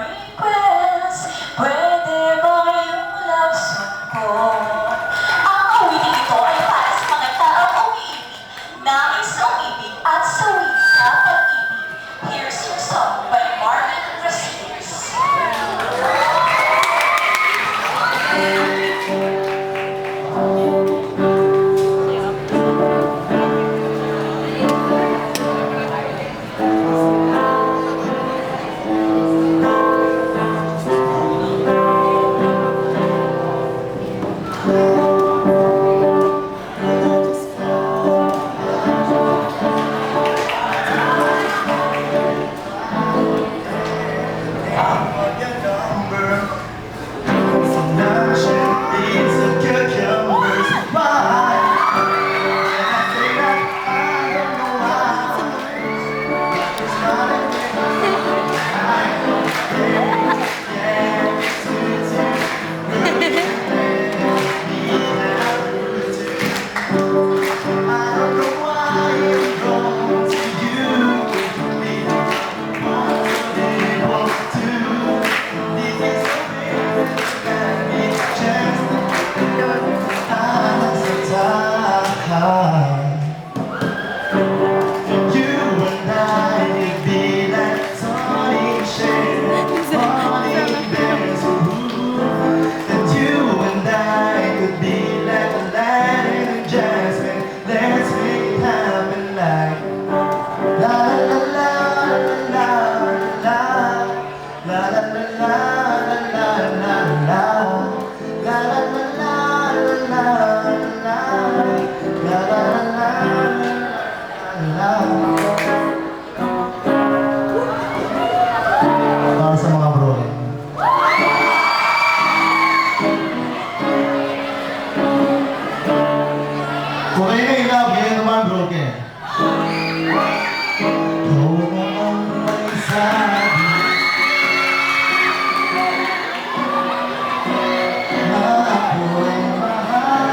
request, pwede ba yung love song ko? Ang awitin ito ay para sa mga taong umiibig, nais umibig at sawi sa pag-ibig. Here's your song by Marvin Rosales. Para sa mga bro. Kung kayo na ilab, ganyan naman broken. Ikaw naman may sabi na ako'y mahal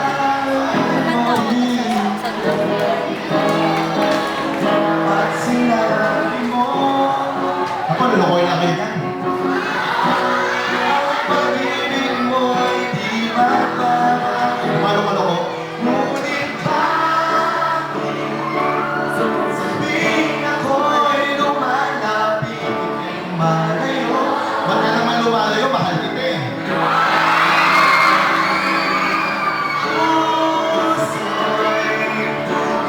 mo din. At sinabi mo, ako lulukoy na kayo yan. Ang pag-ibig mo'y di mababago. Malo-malo ko. Ngunit bakit sabing ako'y lumalapit, ika'y malayo? Ba't ka naman lumalayo? Mahal kita eh. Puso'y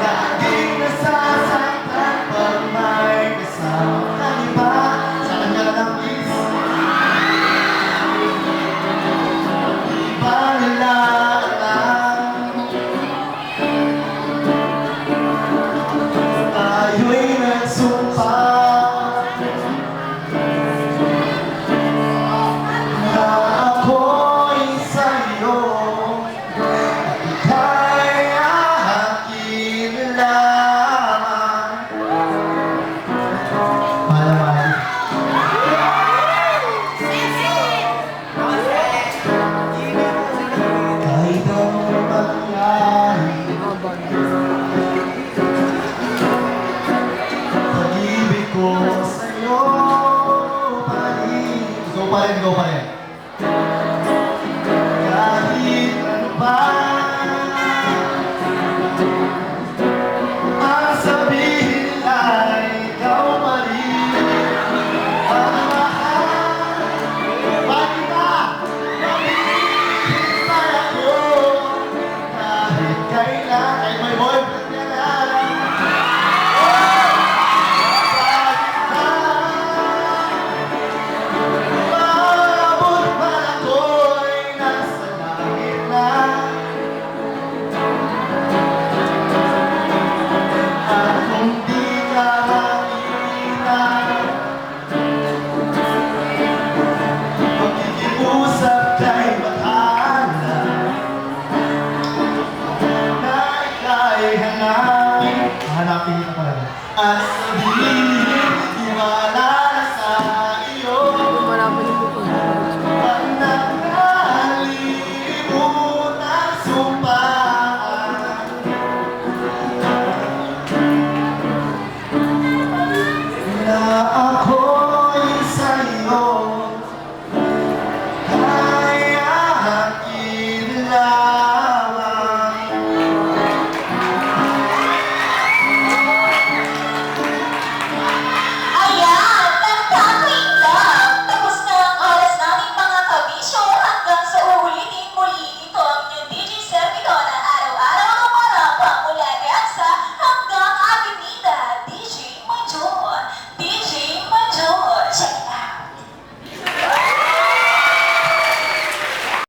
laging nasasaktan pag may kasama ka, di ba? Sa kanya na lang, please. Di ba nila alam? Tayo'y nagsumpa na ako'y sa'yo at ika'y akin lamang. Mahal. Kahit anong mangyari, pag-ibig ko sa'yo pa rin. Go pa rin, go pa rin. Kahit ano pa